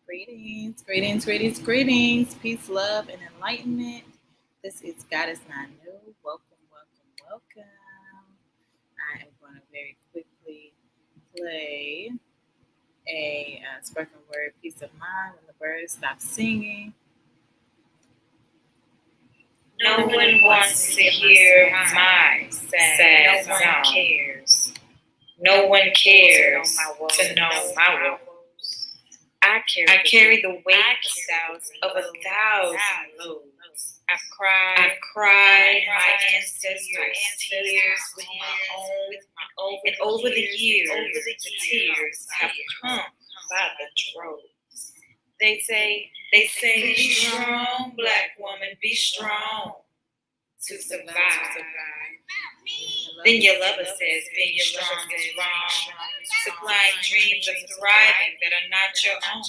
Greetings. Peace, love, and enlightenment. This is GodisNanu. Welcome. I am going to very quickly play a spoken word Peace of Mind when the birds stop singing. No one wants to hear my sad song. No one cares to know my woes. I carry the weight of 1,000 loads. I've cried my ancestors' tears with my own, and over the years, the tears have come by the droves. They say, be strong, black woman, be strong to survive. Then your lover says being strong is wrong, supplying dreams of thriving that are not your own.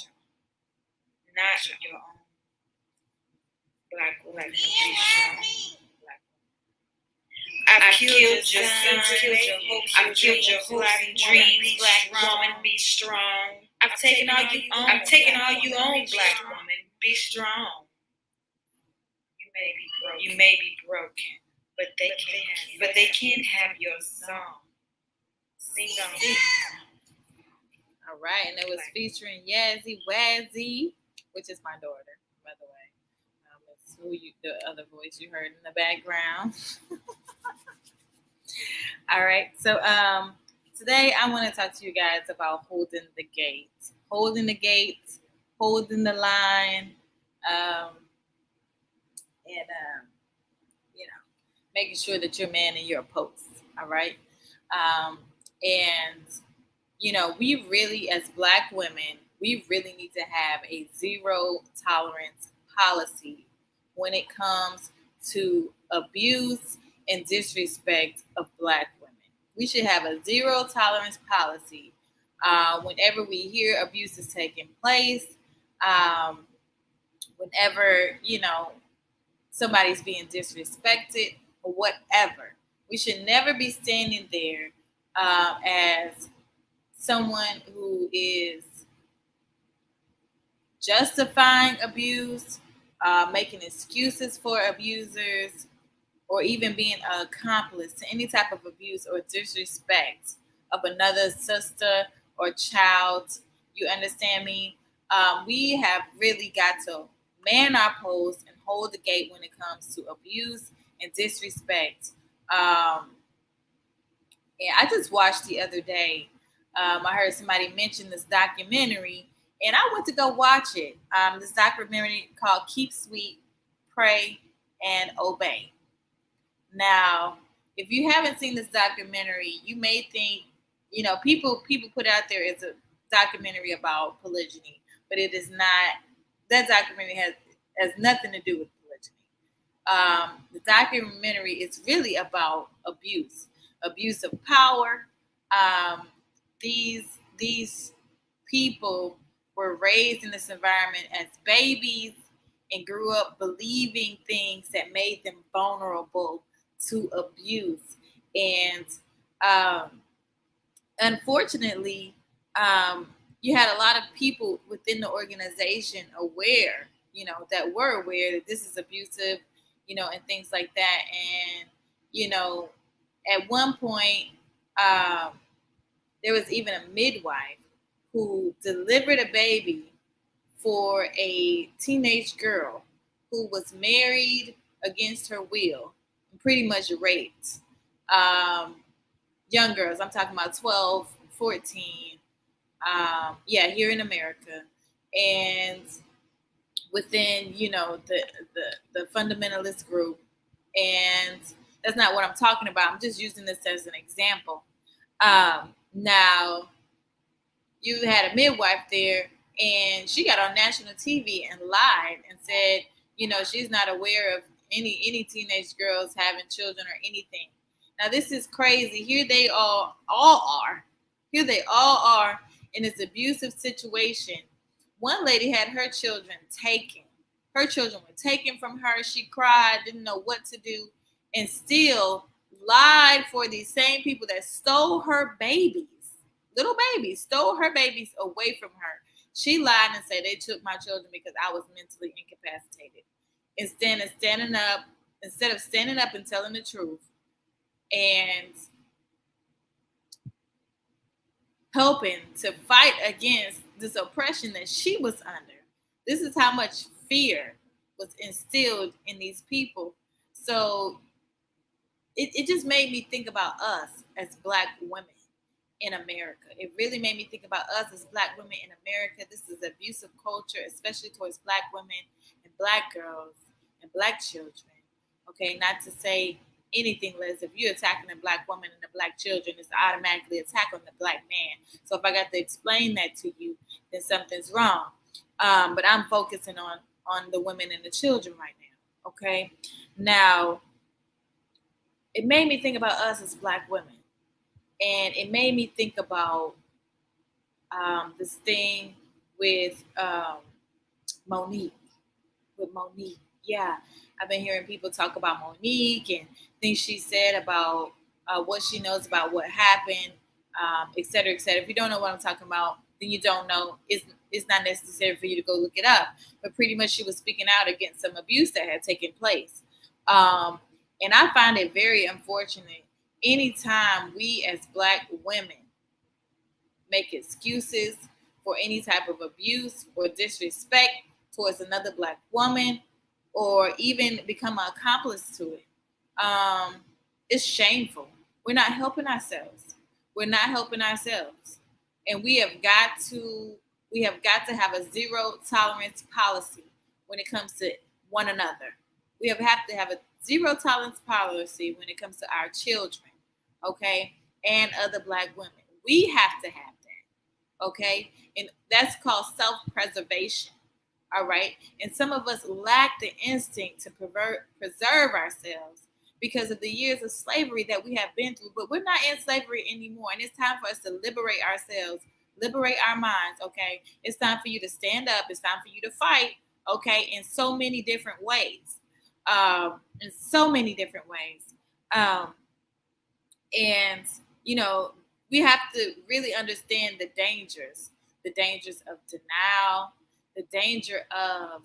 Black woman, be strong. I've killed your sons, I've killed your hopes and dreams, black woman, be strong. I've taken all you own, black woman, be strong. You may be broken, but they can't have your song. Sing on. All right, and it was featuring Yazzie Wazzy, which is my daughter, by the way. It's the other voice you heard in the background. All right, so today I want to talk to you guys about holding the gate, holding the line, and making sure that you're man in your post. All right, and we really, as Black women, we really need to have a zero tolerance policy when it comes to abuse and disrespect of Black women. We should have a zero tolerance policy whenever we hear abuse is taking place, whenever, somebody's being disrespected or whatever. We should never be standing there as someone who is justifying abuse, making excuses for abusers, or even being an accomplice to any type of abuse or disrespect of another sister or child. You understand me? We have really got to man our post and hold the gate when it comes to abuse and disrespect. And I just watched the other day, I heard somebody mention this documentary, and I went to go watch it. This documentary called Keep Sweet, Pray, and Obey. Now, if you haven't seen this documentary, you may think, people put out there as a documentary about polygyny, but it is not. That documentary has nothing to do with polygyny. The documentary is really about abuse of power. These people were raised in this environment as babies and grew up believing things that made them vulnerable to abuse. And unfortunately, you had a lot of people within the organization aware, that were aware that this is abusive, and things like that. And, at one point, there was even a midwife who delivered a baby for a teenage girl who was married against her will and pretty much raped. Young girls, I'm talking about 12, 14, here in America. And within, the fundamentalist group. And that's not what I'm talking about. I'm just using this as an example. Now, you had a midwife there, and she got on national TV and lied and said, she's not aware of any teenage girls having children or anything. Now, this is crazy. Here they all are. Here they all are in this abusive situation. One lady had her children taken. Her children were taken from her. She cried, didn't know what to do, and still lied for these same people that stole her babies. Little babies, stole her babies away from her. She lied and said they took my children because I was mentally incapacitated. Instead of standing up and telling the truth and helping to fight against this oppression that she was under. This is how much fear was instilled in these people. So it just made me think about us as Black women in America. It really made me think about us as Black women in America. This is abusive culture, especially towards Black women and Black girls and Black children. Okay, not to say anything less. If you're attacking a Black woman and the Black children, it's automatically attack on the Black man. So if I got to explain that to you, then something's wrong. But I'm focusing on the women and the children right now. Okay, now it made me think about us as Black women. And it made me think about this thing with Monique. With Monique, yeah. I've been hearing people talk about Monique and things she said about what she knows about what happened, et cetera, et cetera. If you don't know what I'm talking about, then you don't know. It's not necessary for you to go look it up. But pretty much she was speaking out against some abuse that had taken place. And I find it very unfortunate anytime we as Black women make excuses for any type of abuse or disrespect towards another Black woman or even become an accomplice to it. It's shameful. We're not helping ourselves. We're not helping ourselves. And we have got to have a zero tolerance policy when it comes to one another. We have to have a zero tolerance policy when it comes to our children, okay, and other Black women. We have to have that, okay? And that's called self-preservation, all right? And some of us lack the instinct to preserve ourselves because of the years of slavery that we have been through. But we're not in slavery anymore, and it's time for us to liberate ourselves, liberate our minds, okay? It's time for you to stand up. It's time for you to fight, okay, in so many different ways. In so many different ways. And, you know, we have to really understand the dangers of denial, the danger of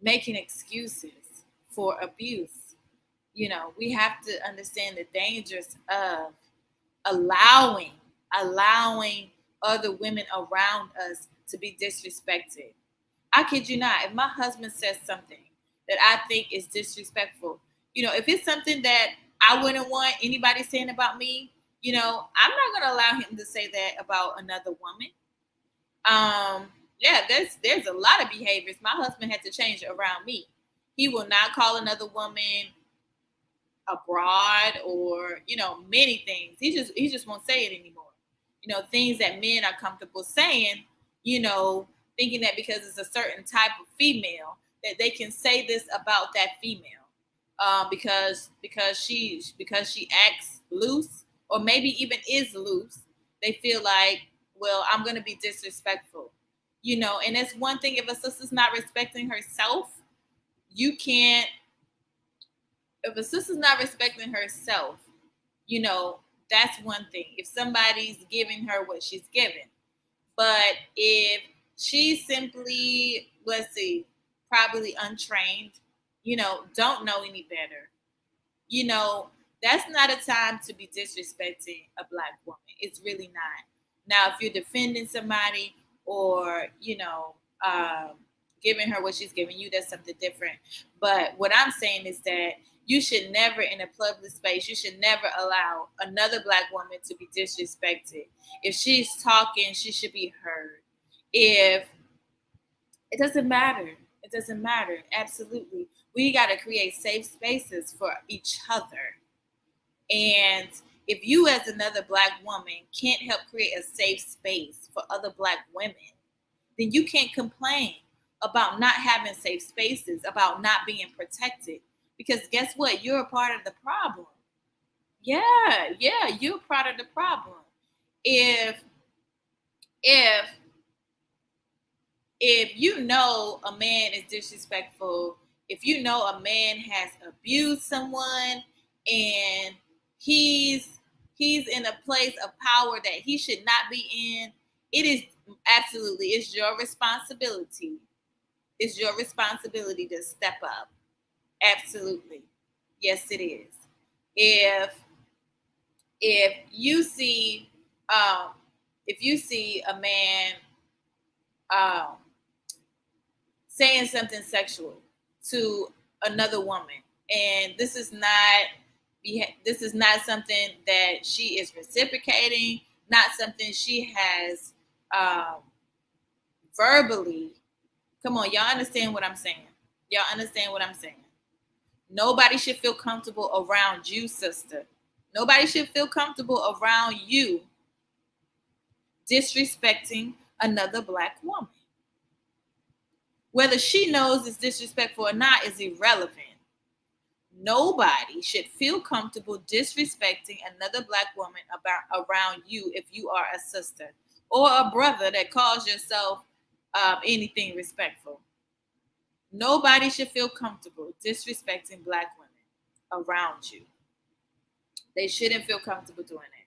making excuses for abuse. You know, we have to understand the dangers of allowing other women around us to be disrespected. I kid you not, if my husband says something that I think is disrespectful, you know, if it's something that I wouldn't want anybody saying about me, you know, I'm not going to allow him to say that about another woman. Yeah, there's a lot of behaviors my husband had to change around me. He will not call another woman abroad or, you know, many things. He just won't say it anymore. You know, things that men are comfortable saying, you know, thinking that because it's a certain type of female that they can say this about that female, because she acts loose or maybe even is loose. They feel like, well, I'm going to be disrespectful, you know. And that's one thing. If a sister's not respecting herself, you can't. If a sister's not respecting herself, you know, that's one thing. If somebody's giving her what she's given, but if she's simply, let's see, probably untrained, you know, don't know any better, you know, that's not a time to be disrespecting a Black woman. It's really not. Now, if you're defending somebody or, you know, giving her what she's giving you, that's something different. But what I'm saying is that you should never, in a public space, you should never allow another Black woman to be disrespected. If she's talking, she should be heard. If it doesn't matter. It doesn't matter. Absolutely. We got to create safe spaces for each other. And if you as another Black woman can't help create a safe space for other Black women, then you can't complain about not having safe spaces, about not being protected. Because guess what? You're a part of the problem. Yeah, you're part of the problem. If you know a man is disrespectful, if you know a man has abused someone and he's in a place of power that he should not be in, It is absolutely, it's your responsibility. It's your responsibility to step up. Absolutely. Yes, it is. If if you see um if you see a man um saying something sexual to another woman, and this is not something that she is reciprocating, not something she has um verbally. Come on, y'all understand what I'm saying? Y'all understand what I'm saying? Nobody should feel comfortable around you, sister. Nobody should feel comfortable around you disrespecting another black woman. Whether she knows it's disrespectful or not is irrelevant. Nobody should feel comfortable disrespecting another black woman around you if you are a sister or a brother that calls yourself anything respectful. Nobody should feel comfortable disrespecting black women around you. They shouldn't feel comfortable doing it.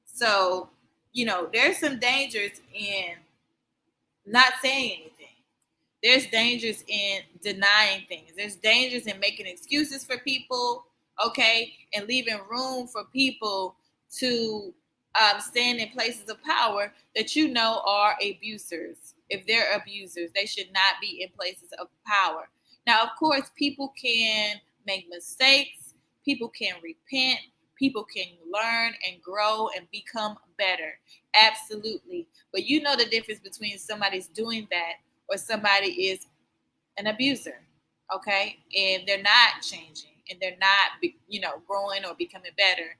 So, there's some dangers in not saying anything. There's dangers in denying things. There's dangers in making excuses for people, okay, and leaving room for people to stand in places of power that you know are abusers. If they're abusers, they should not be in places of power. Now, of course, people can make mistakes. People can repent. People can learn and grow and become better. Absolutely. But you know the difference between somebody's doing that or somebody is an abuser, okay, and they're not changing and they're not growing or becoming better,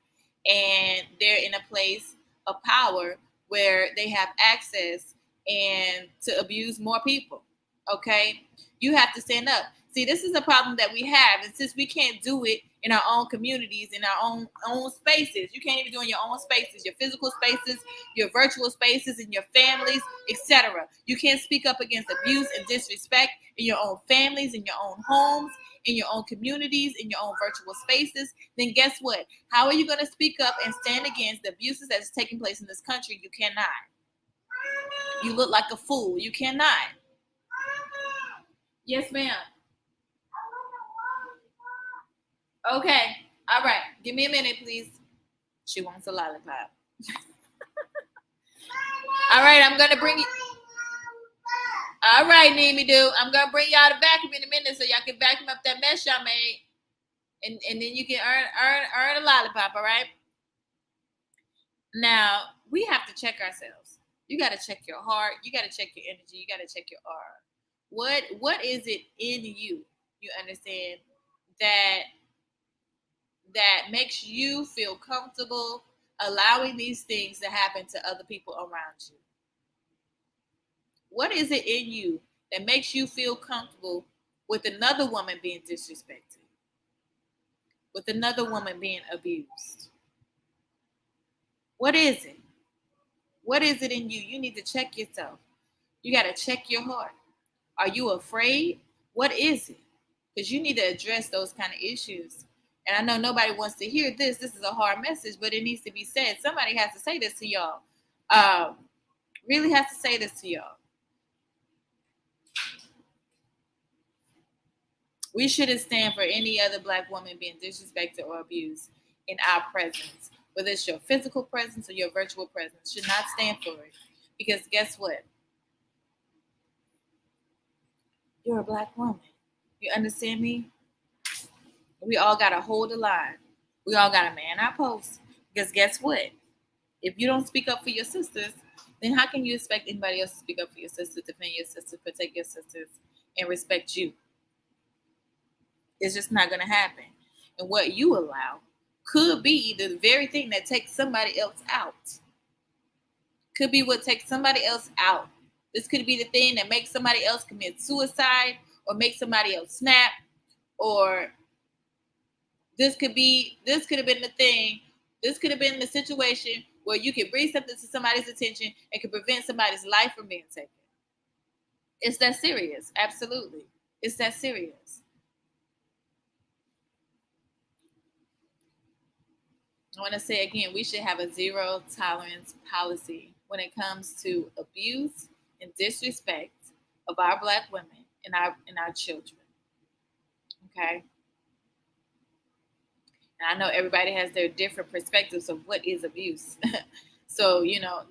and they're in a place of power where they have access and to abuse more people. Okay, you have to stand up. See, this is a problem that we have, and since we can't do it in our own communities, in our own spaces, you can't even do it in your own spaces, your physical spaces, your virtual spaces, in your families, etc. You can't speak up against abuse and disrespect in your own families, in your own homes, in your own communities, in your own virtual spaces. Then guess what? How are you going to speak up and stand against the abuses that is taking place in this country? You cannot. You look like a fool. You cannot. Yes, ma'am. Okay. All right. Give me a minute, please. She wants a lollipop. All right. I'm going to bring you. All right, Nemi do. I'm going to bring y'all the vacuum in a minute so y'all can vacuum up that mess y'all made. And then you can earn a lollipop, all right? Now, we have to check ourselves. You got to check your heart. You got to check your energy. You got to check your aura. What is it in you? You understand that makes you feel comfortable allowing these things to happen to other people around you? What is it in you that makes you feel comfortable with another woman being disrespected, with another woman being abused? What is it? What is it in you? You need to check yourself. You got to check your heart. Are you afraid? What is it? Because you need to address those kind of issues. And I know nobody wants to hear this. This is a hard message, but it needs to be said. Somebody has to say this to y'all. Really has to say this to y'all. We shouldn't stand for any other black woman being disrespected or abused in our presence. Whether it's your physical presence or your virtual presence, should not stand for it. Because guess what? You're a black woman. You understand me? We all got to hold the line. We all got to man our post. Because guess what? If you don't speak up for your sisters, then how can you expect anybody else to speak up for your sisters, defend your sisters, protect your sisters, and respect you? It's just not going to happen. And what you allow could be the very thing that takes somebody else out. Could be what takes somebody else out. This could be the thing that makes somebody else commit suicide or make somebody else snap, or this could have been the thing. This could have been the situation where you could bring something to somebody's attention and could prevent somebody's life from being taken. It's that serious. Absolutely. It's that serious. I want to say again, we should have a zero tolerance policy when it comes to abuse and disrespect of our Black women and our children. Okay, and I know everybody has their different perspectives of what is abuse. So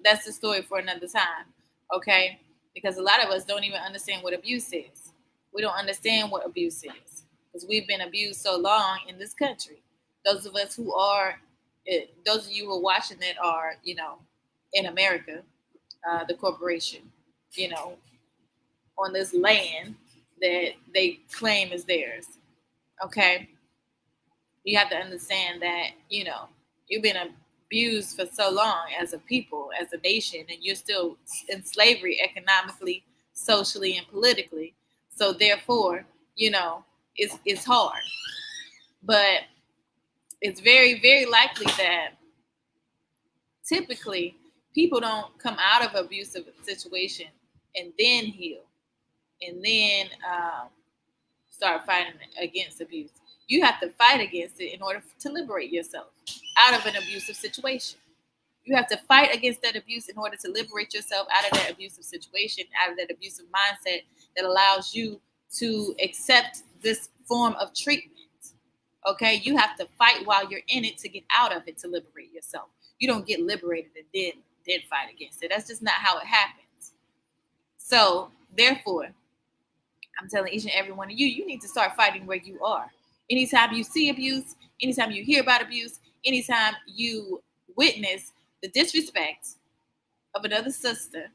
that's the story for another time. Okay, because a lot of us don't even understand what abuse is. We don't understand what abuse is because we've been abused so long in this country. Those of us who are, those of you who are watching that are, in America, the corporation, you know, on this land that they claim is theirs. Okay, you have to understand that you've been abused for so long as a people, as a nation, and you're still in slavery economically, socially, and politically. So therefore, it's hard, but it's very, very likely that typically people don't come out of abusive situation and then heal and then start fighting against abuse. You have to fight against it in order to liberate yourself out of an abusive situation. You have to fight against that abuse in order to liberate yourself out of that abusive situation, out of that abusive mindset that allows you to accept this form of treatment. Okay, you have to fight while you're in it to get out of it to liberate yourself. You don't get liberated and then fight against it. That's just not how it happens. So therefore, I'm telling each and every one of you, you need to start fighting where you are. Anytime you see abuse, anytime you hear about abuse, anytime you witness the disrespect of another sister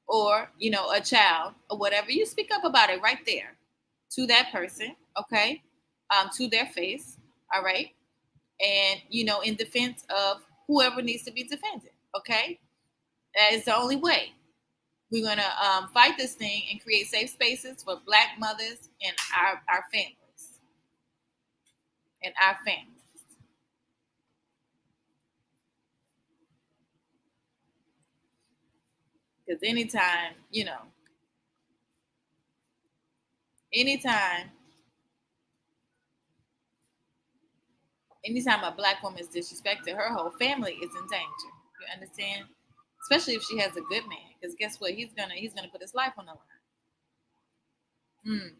or, a child or whatever, you speak up about it right there to that person, okay? To their face, all right? And, in defense of whoever needs to be defended, okay? That is the only way. We're going to fight this thing and create safe spaces for Black mothers and our families. And our families. Because anytime, anytime anytime a Black woman is disrespected, her whole family is in danger. You understand? Especially if she has a good man. Because guess what? He's gonna put his life on the line.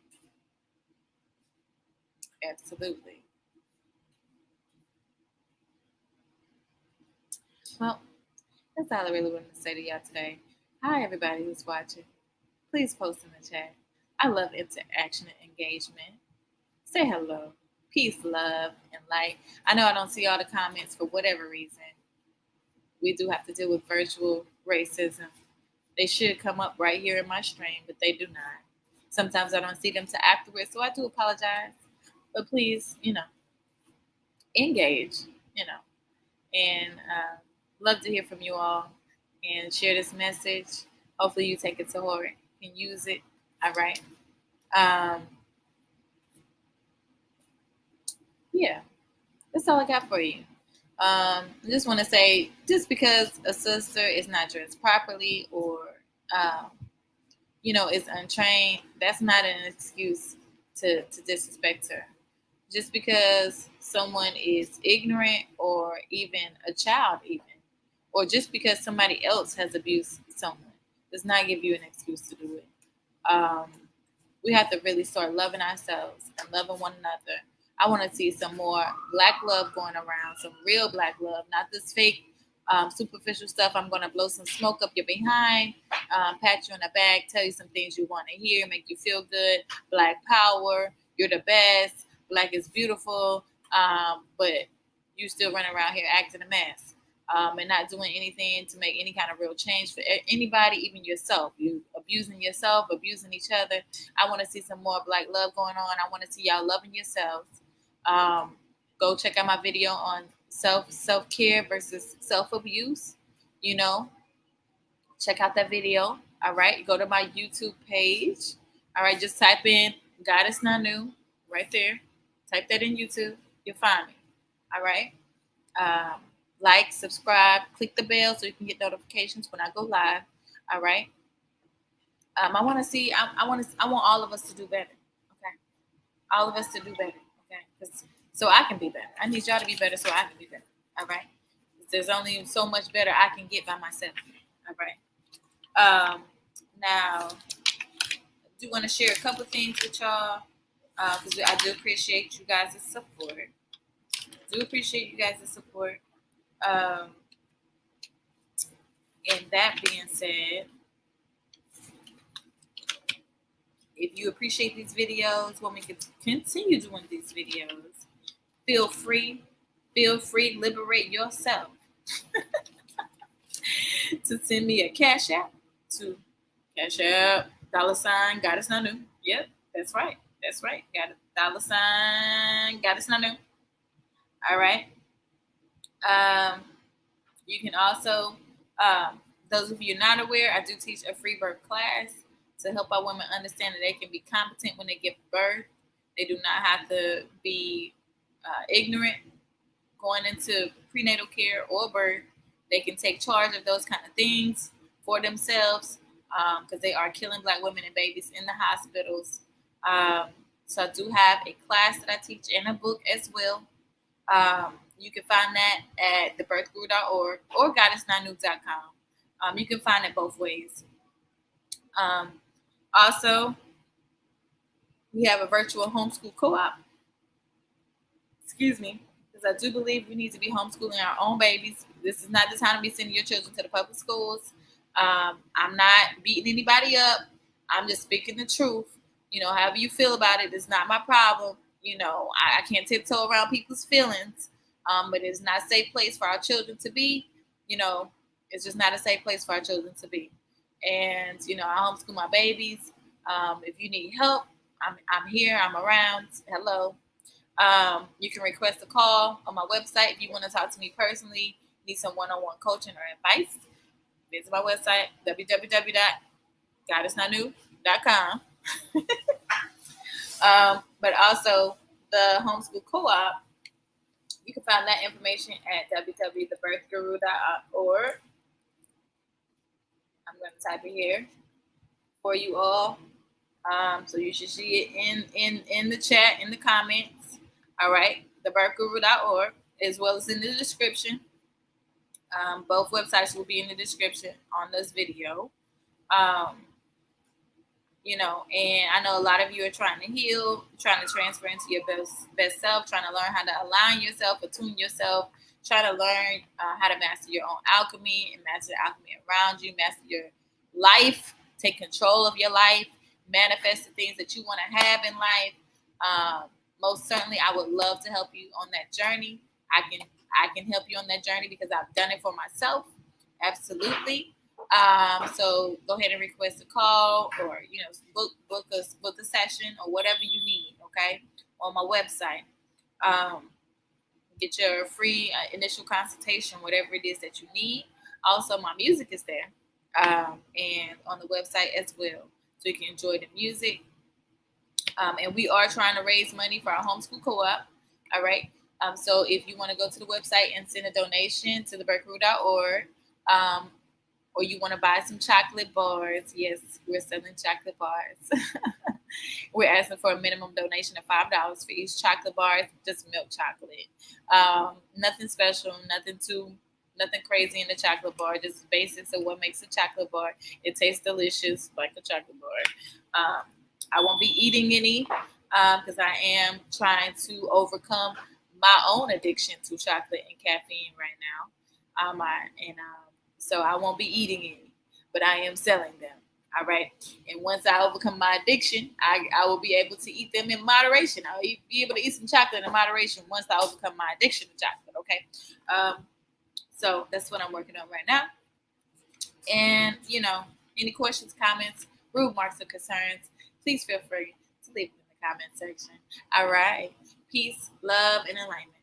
Absolutely. Well, that's all I really wanted to say to y'all today. Hi, everybody who's watching. Please post in the chat. I love interaction and engagement. Say hello. Peace, love, and light. I know I don't see all the comments for whatever reason. We do have to deal with virtual racism. They should come up right here in my stream, but they do not. Sometimes I don't see them to afterwards, so I do apologize. But please, engage, and love to hear from you all and share this message. Hopefully you take it to heart and use it. All right. Yeah, that's all I got for you. I just want to say, just because a sister is not dressed properly or, is untrained, that's not an excuse to disrespect her. Just because someone is ignorant or even a child, even, or just because somebody else has abused someone, does not give you an excuse to do it. We have to really start loving ourselves and loving one another. I want to see some more Black love going around, some real Black love, not this fake, superficial stuff. I'm going to blow some smoke up your behind, pat you on the back, tell you some things you want to hear, make you feel good. Black power, you're the best. Black is beautiful, but you still run around here acting a mess. And not doing anything to make any kind of real change for anybody, even yourself. You abusing yourself, abusing each other. I want to see some more Black love going on. I want to see y'all loving yourselves. Go check out my video on self-care versus self-abuse. Check out that video. All right. Go to my YouTube page. All right. Just type in GodisNanu right there. Type that in YouTube. You'll find me. All right. Like, subscribe, click the bell so you can get notifications when I go live. All right. I want to see. I want all of us to do better. Okay. All of us to do better. Okay. So I can be better. I need y'all to be better so I can be better. All right. There's only so much better I can get by myself. All right. Now, I do want to share a couple things with y'all because I do appreciate you guys' support. And that being said, if you appreciate these videos, want me to continue doing these videos, feel free, liberate yourself to send me a Cash App to CashApp, $GodisNanu. Yep, that's right. Got a $GodisNanu. All right. You can also, those of you not aware, I do teach a free birth class to help our women understand that they can be competent when they give birth. They do not have to be ignorant going into prenatal care or birth. They can take charge of those kind of things for themselves because they are killing Black women and babies in the hospitals. So I do have a class that I teach and a book as well. You can find that at thebirthguru.org or GodisNanu.com. You can find it both ways. Also, we have a virtual homeschool co-op. Excuse me, because I do believe we need to be homeschooling our own babies. This is not the time to be sending your children to the public schools. I'm not beating anybody up. I'm just speaking the truth. However you feel about it, it's not my problem. I can't tiptoe around people's feelings. But it's not a safe place for our children to be. It's just not a safe place for our children to be. And, I homeschool my babies. If you need help, I'm here. I'm around. Hello. You can request a call on my website if you want to talk to me personally, need some one-on-one coaching or advice. Visit my website, www.GodisNanu.com. But also the homeschool co-op, you can find that information at www.thebirthguru.org. I'm going to type it here for you all. So you should see it in the chat, in the comments. All right, thebirthguru.org, as well as in the description. Both websites will be in the description on this video. And I know a lot of you are trying to heal, trying to transfer into your best self, trying to learn how to align yourself, attune yourself, trying to learn how to master your own alchemy and master the alchemy around you, master your life, take control of your life, manifest the things that you want to have in life. Most certainly, I would love to help you on that journey. I can help you on that journey because I've done it for myself. Absolutely. So go ahead and request a call or, book a session or whatever you need. Okay. On my website, get your free initial consultation, whatever it is that you need. Also, my music is there, and on the website as well. So you can enjoy the music. And we are trying to raise money for our homeschool co-op. All right. So if you want to go to the website and send a donation to thebirthguru.org, or you want to buy some chocolate bars, yes, we're selling chocolate bars. We're asking for a minimum donation of $5 for each chocolate bar. It's just milk chocolate. Nothing special, nothing crazy in the chocolate bar, just basics of what makes a chocolate bar. It tastes delicious like a chocolate bar. I won't be eating any because I am trying to overcome my own addiction to chocolate and caffeine right now. So I won't be eating any, but I am selling them. All right. And once I overcome my addiction, I will be able to eat them in moderation. I'll be able to eat some chocolate in moderation once I overcome my addiction to chocolate. Okay. So that's what I'm working on right now. And, any questions, comments, remarks, or concerns, please feel free to leave them in the comment section. All right. Peace, love, and alignment.